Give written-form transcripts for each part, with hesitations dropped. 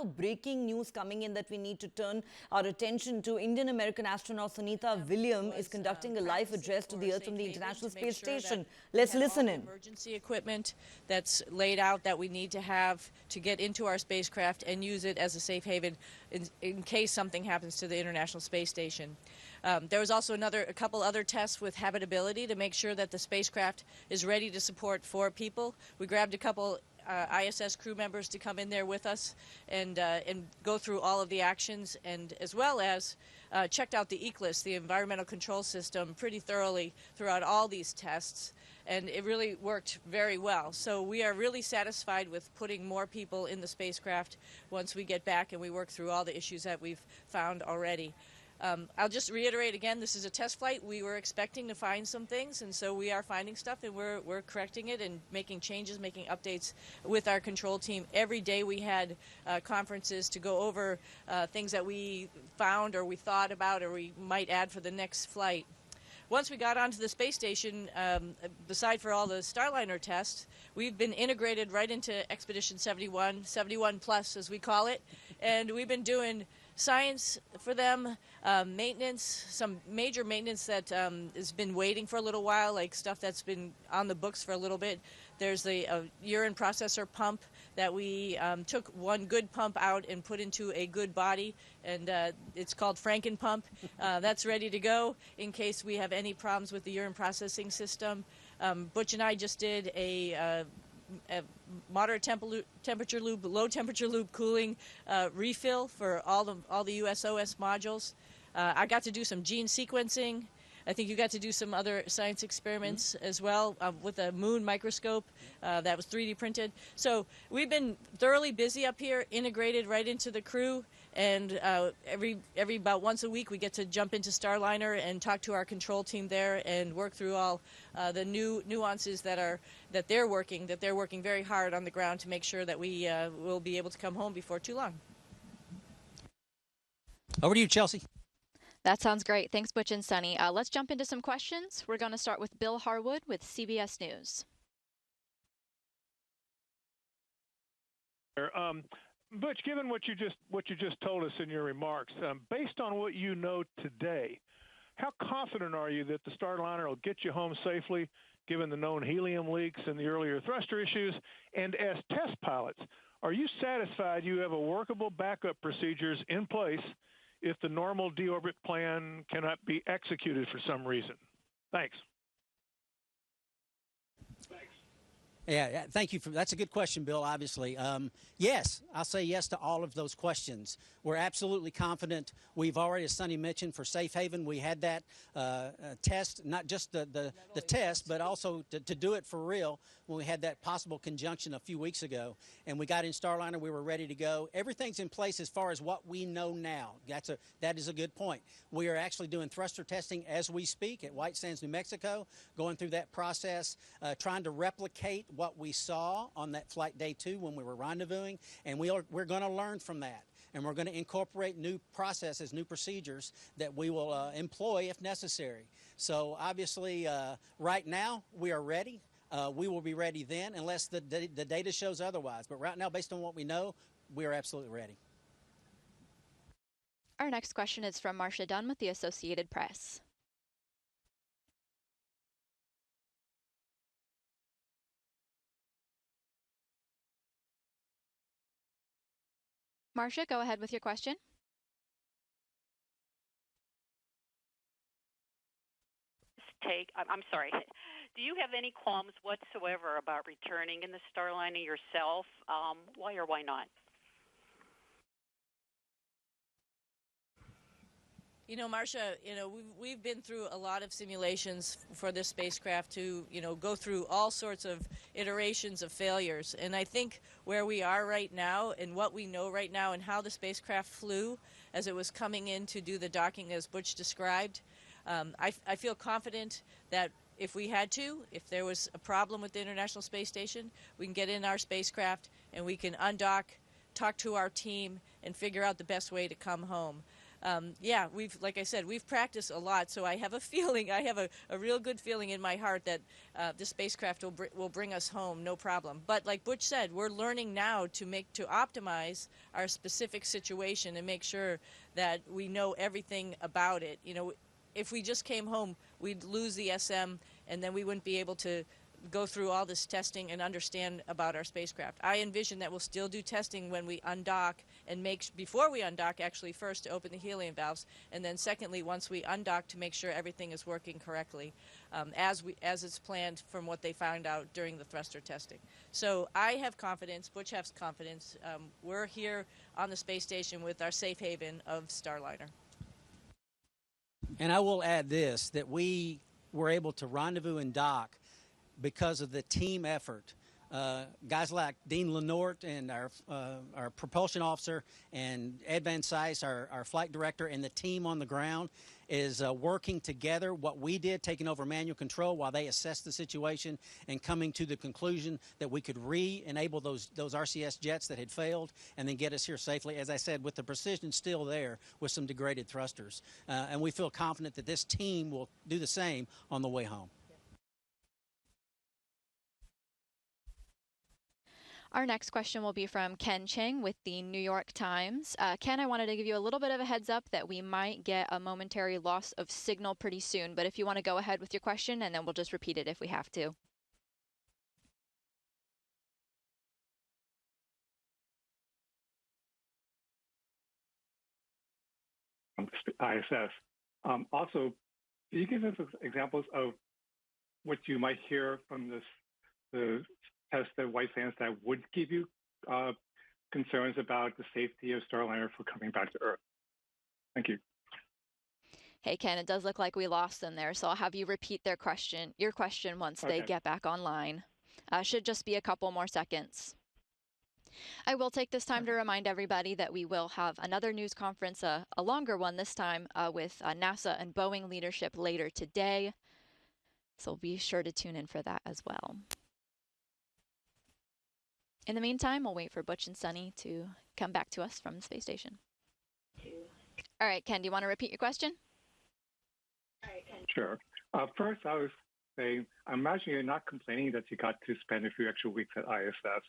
Breaking news coming in that we need to turn our attention to. Indian American astronaut Sunita Williams is conducting a live address to the Earth from the International Space Station. Let's listen in. Emergency equipment that's laid out that we need to have to get into our spacecraft and use it as a safe haven in case something happens to the International Space Station. There was also a couple other tests with habitability to make sure that the spacecraft is ready to support 4 people. We grabbed a couple ISS crew members to come in there with us and go through all of the actions, and as well as checked out the ECLSS, the environmental control system, pretty thoroughly throughout all these tests, and it really worked very well. So we are really satisfied with putting more people in the spacecraft once we get back and we work through all the issues that we've found already. I'll just reiterate again, this is a test flight. We were expecting to find some things, and so we are finding stuff, and we're correcting it and making changes, making updates with our control team. Every day we had conferences to go over things that we found or we thought about or we might add for the next flight. Once we got onto the space station, beside for all the Starliner tests, we've been integrated right into Expedition 71, 71 plus as we call it, and we've been doing science for them, maintenance, some major maintenance that has been waiting for a little while, like stuff that's been on the books for a little bit. There's the urine processor pump that we took one good pump out and put into a good body, and it's called Franken pump. That's ready to go in case we have any problems with the urine processing system. Butch and I just did a moderate temperature loop, low temperature loop cooling refill for all the USOS modules. I got to do some gene sequencing. I think you got to do some other science experiments as well with a moon microscope that was 3D printed. So we've been thoroughly busy up here, integrated right into the crew, and every about once a week we get to jump into Starliner and talk to our control team there and work through all the new nuances that they're working very hard on the ground to make sure that we will be able to come home before too long. Over to you, Chelsea. That sounds great. Thanks, Butch and Sunny. Let's jump into some questions. We're going to start with Bill Harwood with CBS News. Butch, given what you just told us in your remarks, based on what you know today, how confident are you that the Starliner will get you home safely, given the known helium leaks and the earlier thruster issues? And as test pilots, are you satisfied you have a workable backup procedures in place if the normal deorbit plan cannot be executed for some reason? Thanks. Yeah, thank you. That's a good question, Bill, obviously. Yes, I'll say yes to all of those questions. We're absolutely confident. We've already, as Sunny mentioned, for Safe Haven, we had that test, not just the test, but also to do it for real when we had that possible conjunction a few weeks ago. And we got in Starliner, we were ready to go. Everything's in place as far as what we know now. That is a good point. We are actually doing thruster testing as we speak at White Sands, New Mexico, going through that process, trying to replicate what we saw on that flight day 2 when we were rendezvousing, and we're going to learn from that, and we're going to incorporate new processes, new procedures that we will employ if necessary. So obviously, right now we are ready. We will be ready then, unless the data shows otherwise. But right now, based on what we know, we are absolutely ready. Our next question is from Marcia Dunn with the Associated Press. Marcia, go ahead with your question. I'm sorry. Do you have any qualms whatsoever about returning in the Starliner yourself? Why or why not? You know, Marcia, we've been through a lot of simulations for this spacecraft to, go through all sorts of iterations of failures. And I think where we are right now and what we know right now and how the spacecraft flew as it was coming in to do the docking as Butch described, I feel confident that if there was a problem with the International Space Station, we can get in our spacecraft and we can undock, talk to our team, and figure out the best way to come home. yeah, like I said, we've practiced a lot, so I have a feeling, I have a real good feeling in my heart that the spacecraft will bring us home, no problem. But like Butch said, we're learning now to optimize our specific situation and make sure that we know everything about it. You know, if we just came home, we'd lose the SM, and then we wouldn't be able to go through all this testing and understand about our spacecraft. I envision that we'll still do testing when we undock and before we undock, actually, first to open the helium valves, and then secondly, once we undock, to make sure everything is working correctly as it's planned from what they found out during the thruster testing. So I have confidence, Butch has confidence. We're here on the space station with our safe haven of Starliner. And I will add this, that we were able to rendezvous and dock because of the team effort. Guys like Dean Lenort and our propulsion officer, and Ed Van Sice, our flight director, and the team on the ground is working together. What we did, taking over manual control while they assessed the situation and coming to the conclusion that we could re-enable those RCS jets that had failed and then get us here safely, as I said, with the precision still there with some degraded thrusters. And we feel confident that this team will do the same on the way home. Our next question will be from Ken Cheng with the New York Times. Ken, I wanted to give you a little bit of a heads up that we might get a momentary loss of signal pretty soon, but if you want to go ahead with your question, and then we'll just repeat it if we have to. ISS. Also, can you give us examples of what you might hear from the test at White Sands that would give you concerns about the safety of Starliner for coming back to Earth? Thank you. Hey, Ken, it does look like we lost them there, so I'll have you repeat your question once they get back online. Should just be a couple more seconds. I will take this time to remind everybody that we will have another news conference, a longer one this time, with NASA and Boeing leadership later today. So be sure to tune in for that as well. In the meantime, we'll wait for Butch and Sunny to come back to us from the space station. All right, Ken, do you want to repeat your question? Sure. First, I was saying, I imagine you're not complaining that you got to spend a few extra weeks at ISS.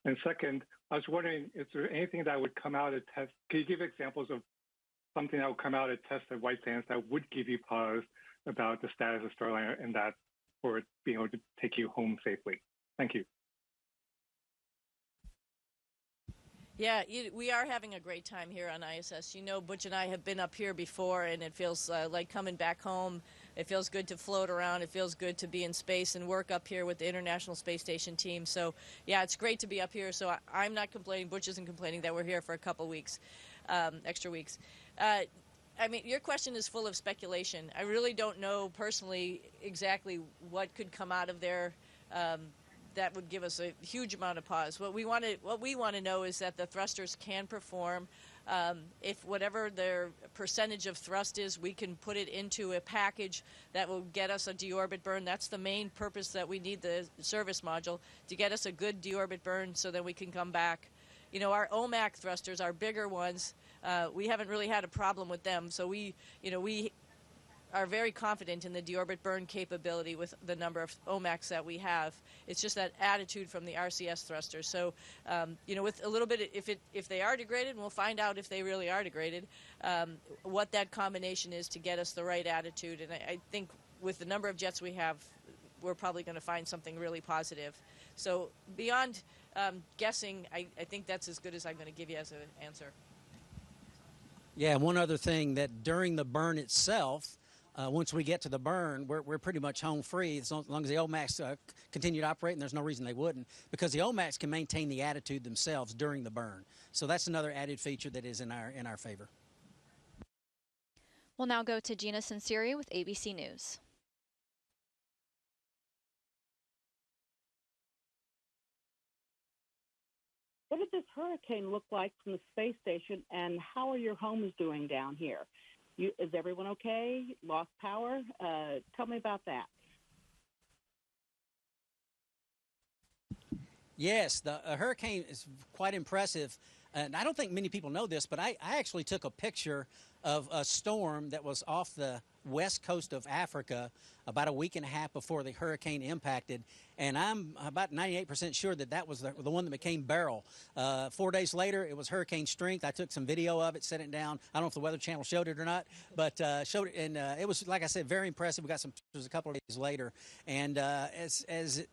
And second, I was wondering, is there anything that would come out of test? Can you give examples of something that would come out of test at White Sands that would give you pause about the status of Starliner and that for it being able to take you home safely? Thank you. Yeah, we are having a great time here on ISS. You know, Butch and I have been up here before, and it feels like coming back home. It feels good to float around. It feels good to be in space and work up here with the International Space Station team. So, yeah, it's great to be up here. So I'm not complaining. Butch isn't complaining that we're here for a couple weeks, extra weeks. I mean, your question is full of speculation. I really don't know personally exactly what could come out of there. That would give us a huge amount of pause. What we want to know is that the thrusters can perform. If whatever their percentage of thrust is, we can put it into a package that will get us a deorbit burn. That's the main purpose that we need the service module, to get us a good deorbit burn so that we can come back. You know, our OMAC thrusters, our bigger ones, we haven't really had a problem with them. So we are very confident in the deorbit burn capability with the number of OMACs that we have. It's just that attitude from the RCS thrusters. So, you know, with a little bit, if they are degraded, we'll find out if they really are degraded, what that combination is to get us the right attitude. And I think with the number of jets we have, we're probably going to find something really positive. So beyond guessing, I think that's as good as I'm going to give you as an answer. Yeah, one other thing, that during the burn itself, once we get to the burn, we're pretty much home free as long as the OMACs continue to operate, and there's no reason they wouldn't, because the OMACs can maintain the attitude themselves during the burn. So that's another added feature that is in our favor. We'll now go to Gina Sinceri with ABC News. What did this hurricane look like from the space station, and how are your homes doing down here? Is everyone okay? Lost power? Tell me about that. Yes, the hurricane is quite impressive. and I don't think many people know this, but I actually took a picture of a storm that was off the west coast of Africa about a week and a half before the hurricane impacted, and I'm about 98% sure that that was the one that became Beryl. 4 days later, it was hurricane strength. I took some video of it, set it down. I don't know if the Weather Channel showed it or not, but showed it, and it was, like I said, very impressive. We got some pictures a couple of days later, and as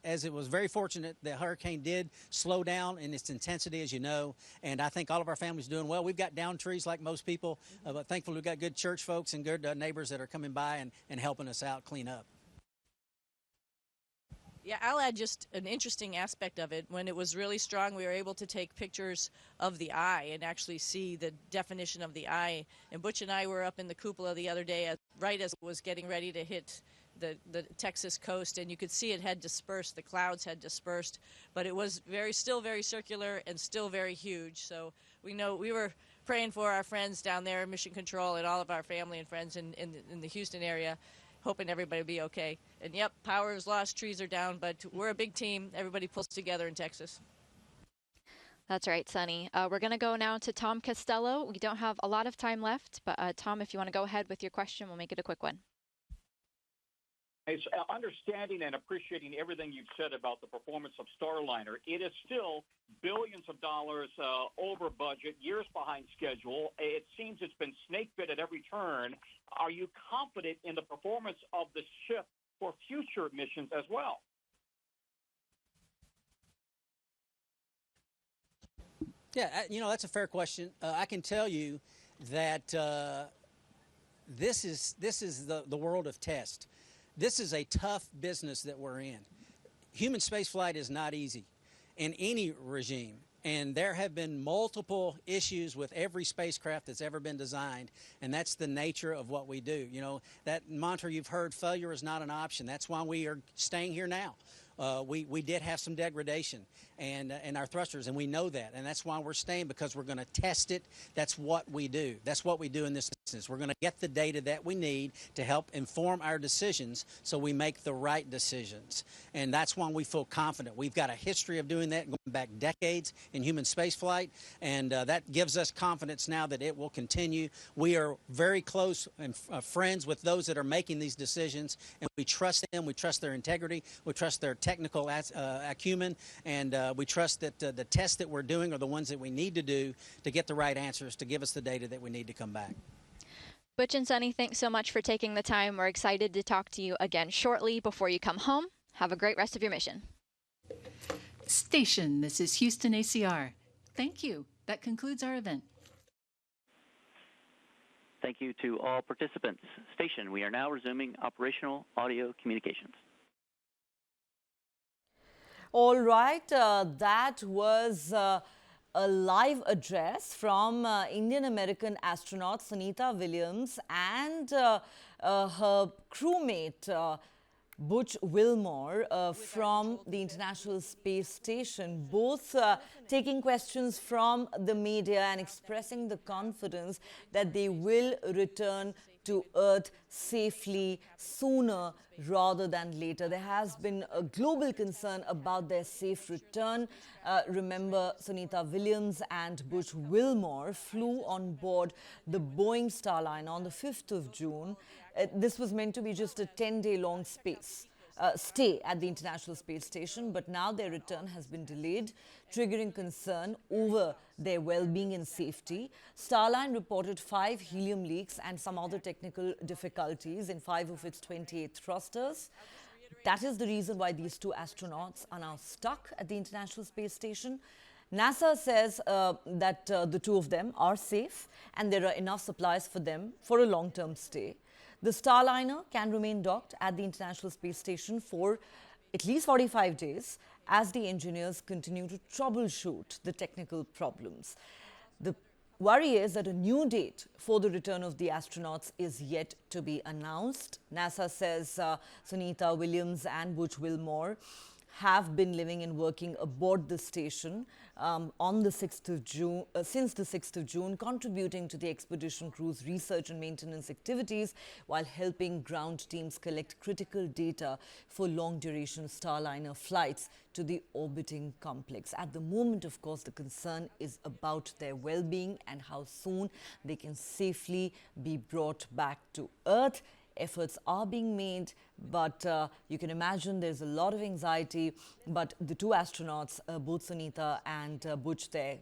it was very fortunate, the hurricane did slow down in its intensity, as you know, and I think all of our families doing well. We've got down trees like most people, but thankfully we've got good church folks and good neighbors that are coming by and helping us out clean up. Yeah, I'll add just an interesting aspect of it. When it was really strong, we were able to take pictures of the eye and actually see the definition of the eye. And Butch and I were up in the cupola the other day, right as it was getting ready to hit the Texas coast, and you could see it had dispersed. The clouds had dispersed, but it was still very circular and still very huge. So we know we were praying for our friends down there in Mission Control and all of our family and friends in the Houston area, hoping everybody will be okay. And yep, power is lost, trees are down, but we're a big team. Everybody pulls together in Texas. That's right, Sunny. We're going to go now to Tom Costello. We don't have a lot of time left, but Tom, if you want to go ahead with your question, we'll make it a quick one. It's understanding and appreciating everything you've said about the performance of Starliner. It is still billions of dollars over budget, years behind schedule. It seems it's been snake bit at every turn. Are you confident in the performance of the ship for future missions as well? Yeah, that's a fair question. I can tell you that this is the world of test. This is a tough business that we're in. Human spaceflight is not easy in any regime, and there have been multiple issues with every spacecraft that's ever been designed, and that's the nature of what we do. That mantra you've heard, failure is not an option. That's why we are staying here now. We did have some degradation and our thrusters, and we know that, and that's why we're staying, because we're going to test it. That's what we do. That's what we do in this instance. We're going to get the data that we need to help inform our decisions so we make the right decisions, and that's why we feel confident. We've got a history of doing that going back decades in human spaceflight, and that gives us confidence now that it will continue. We are very close and friends with those that are making these decisions, and we trust them. We trust their integrity. We trust their technical acumen, and we trust that the tests that we're doing are the ones that we need to do to get the right answers, to give us the data that we need to come back. Butch and Sunny, thanks so much for taking the time. We're excited to talk to you again shortly before you come home. Have a great rest of your mission. Station, this is Houston ACR. Thank you. That concludes our event. Thank you to all participants. Station, we are now resuming operational audio communications. All right, that was a live address from Indian-American astronaut Sunita Williams and her crewmate Butch Wilmore from the International Space Station, both taking questions from the media and expressing the confidence that they will return to Earth safely sooner rather than later. There has been a global concern about their safe return. Remember, Sunita Williams and Butch Wilmore flew on board the Boeing Starliner on the 5th of June. This was meant to be just a 10-day-long stay at the International Space Station, but now their return has been delayed, triggering concern over their well-being and safety. Starliner reported 5 helium leaks and some other technical difficulties in 5 of its 28 thrusters. That is the reason why these 2 astronauts are now stuck at the International Space Station. NASA says that the 2 of them are safe and there are enough supplies for them for a long-term stay. The Starliner can remain docked at the International Space Station for at least 45 days as the engineers continue to troubleshoot the technical problems. The worry is that a new date for the return of the astronauts is yet to be announced. NASA says Sunita Williams and Butch Wilmore have been living and working aboard the station on the 6th of June, since the 6th of June, contributing to the expedition crew's research and maintenance activities while helping ground teams collect critical data for long-duration Starliner flights to the orbiting complex. At the moment, of course, the concern is about their well-being and how soon they can safely be brought back to Earth. Efforts are being made, but you can imagine there's a lot of anxiety. But the two astronauts, both Sunita and Butch, their